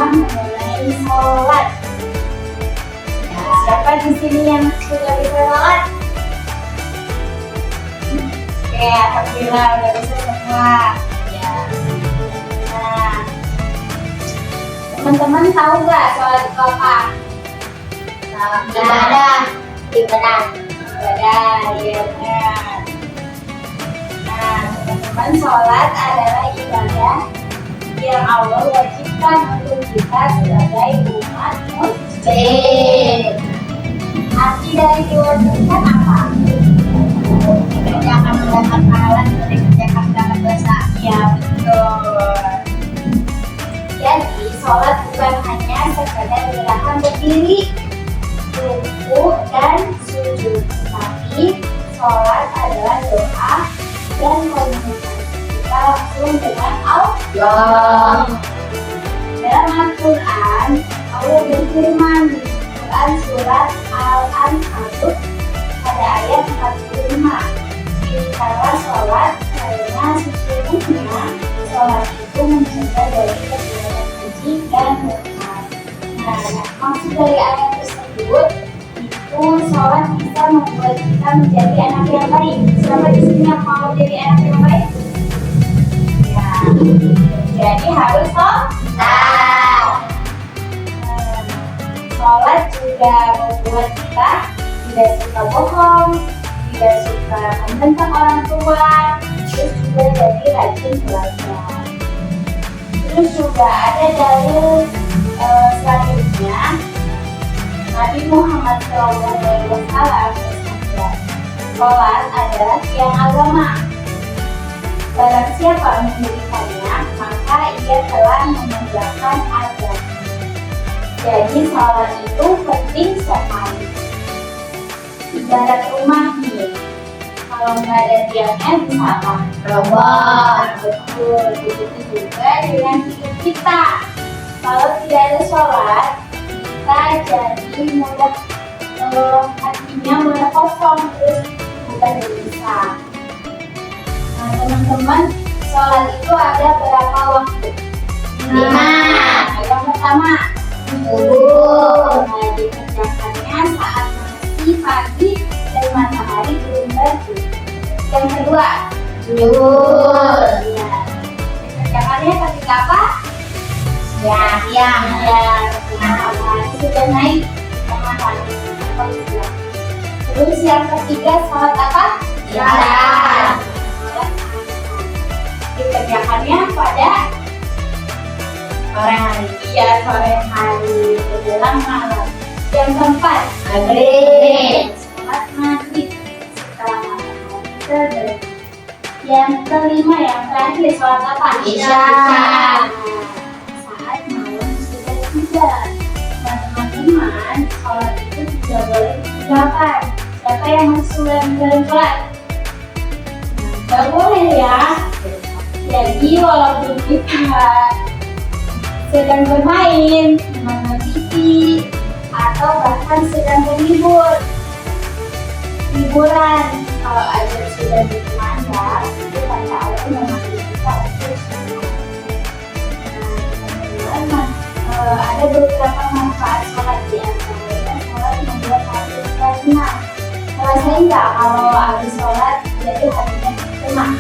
mengenai sholat. Nah, siapa di sini yang sudah bisa sholat? Oke, alhamdulillah udah bisa semua. Ya. Nah, teman-teman tahu nggak sholat itu apa? Ibadah. Ibadah, ya benar. Nah, teman-teman, sholat adalah ibadah yang Allah wajibkan untuk kita sebagai umat muslim. Arti dari diwajibkan apa? Dikerjakan mendapat pahala, dikerjakan mendapat dosa. Ya betul. Jadi sholat bukan hanya sekadar gerakan berdiri, ruku dan sujud, tapi sholat adalah doa dan komunikasi kita langsung dengan Allah. Dalam Al-Quran, Allah berfirman di Quran surat Al-Ankabut pada ayat 45, intinya sholat karena sesungguhnya sholat itu mencegah dari perbuatan keji dan mungkar. Nah, maksud dari ayat tersebut itu sholat bisa membuat kita menjadi anak yang baik. Siapa di sini yang mau jadi anak yang baik? Ya, jadi harus sholat. Sholat juga membuat kita tidak suka bohong, tidak suka membentak orang tua, terus juga jadi rajin belajar. Terus juga ada dalil selanjutnya, Nabi Muhammad SAW bersabda, sholat adalah tiang agama. Barang siapa mendirikannya, maka ia telah mengerjakan agama. Jadi sholat itu penting sekali. Ibarat rumah nih, kalau nggak ada tiangnya bisa apa? Roboh. Betul, begitu juga dengan hidup kita. Kalau tidak ada sholat, kita jadi mudah hatinya mudah kosong, terus bukan bisa. Nah teman-teman, sholat itu ada berapa waktu? 5. Yang pertama, subuh. Nah, dikerjakannya saat masih pagi dan matahari belum terbit. Yang kedua, Zuhur. ya, dikerjakannya ketika apa? Siang. Ya, matahari sudah naik ke matahari. Terus yang ketiga, sholat apa? Isya. Sholat dikerjakannya pada Sore hari. iya sore hari menjelang malam. Yang keempat, Maghrib. sholat maghrib setelah matahari terbit. Yang kelima, yang terakhir, sholat apa? Isya. Saat malam sudah tiba. Nah teman-teman, sholat itu tidak boleh ditinggalkan. Siapa yang sudah menjalani sholat? Gak boleh ya. Jadi walaupun kita sedang bermain, menonton TV, atau bahkan sedang berlibur, liburan, kalau azan sudah dikumandang, itu tanda Allah memanggil kita untuk sholat. Nah, teman-teman, ada beberapa manfaat sholat, di antaranya sholat membuat hati kita tenang. Ngerasain nggak kalau habis sholat jadi hatinya tenang?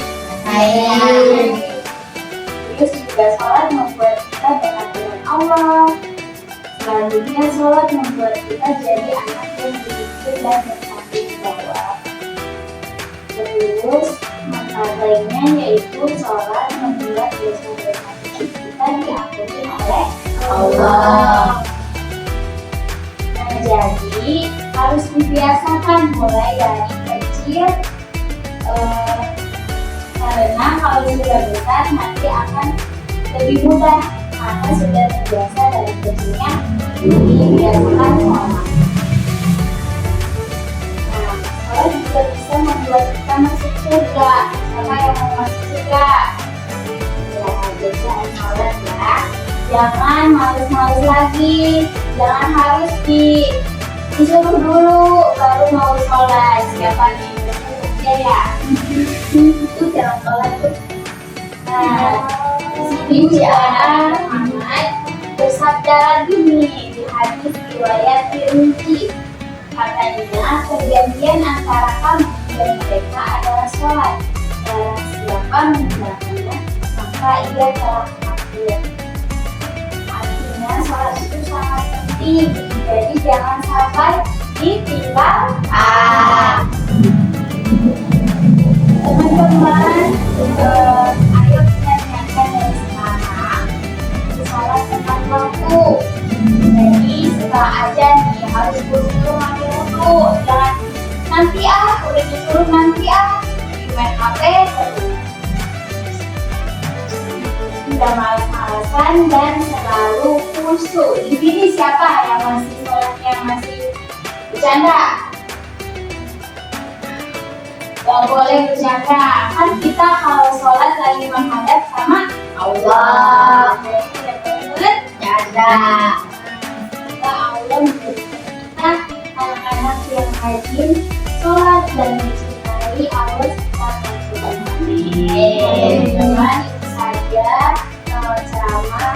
Terus juga sholat membuat kita dekat dengan Allah. Selanjutnya sholat membuat kita jadi anak yang berpikir dan bertanggung jawab. Terus manfaat lainnya yaitu sholat membuat dosa-dosa kita diampuni oleh Allah. Nah, jadi harus dibiasakan mulai dari kecil, karena kalau sudah besar nanti akan lebih mudah karena sudah terbiasa dari kecilnya dibiasakan sholat. Nah, sholat juga bisa membuat kita masuk surga. Siapa yang mau masuk surga? Ya, jadi harus sholat ya. Jangan males-males lagi. Jangan harus disuruh dulu baru mau sholat. Siapa nih? Ya. Itu jangan sholat tuh. Nah, di sini juga ada Muhammad bersabda lagi nih di hadis riwayat Tirmidzi. Katanya perjanjian antara kami dan mereka adalah sholat. Barang siapa meninggalkannya, maka ia telah kafir. Artinya sholat itu sangat penting, jadi jangan sampai ditinggalkan. Teman-teman, ayo kita niatkan dari sekarang sholat tepat waktu. Jadi setelah ajan nih harus buru-buru mandi dulu, jangan nanti udah disuruh nanti main HP terus. Tidak malas-malasan dan selalu khusyuk. Di sini siapa yang masih sholatnya masih bercanda? Gak boleh bercanda, kan kita kalau sholat lagi menghadap sama Allah. Tidak boleh bercanda. Kita Allah kita anak-anak yang rajin sholat dan mencintai Allah Subhanahu. Teman-teman, itu saja ceramah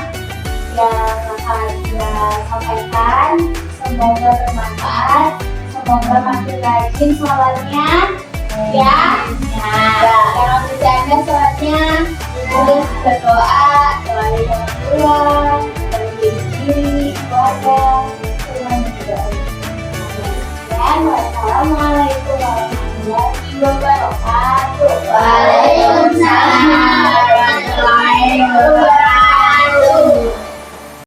yang akan kita sampaikan. Semoga bermanfaat, semoga makin rajin sholatnya. Ya, jangan bercanda sholatnya. Terus berdoa, doa dari orang tua, dari diri sendiri, keluarga, teman juga. Dan wassalamualaikum warahmatullahi wabarakatuh.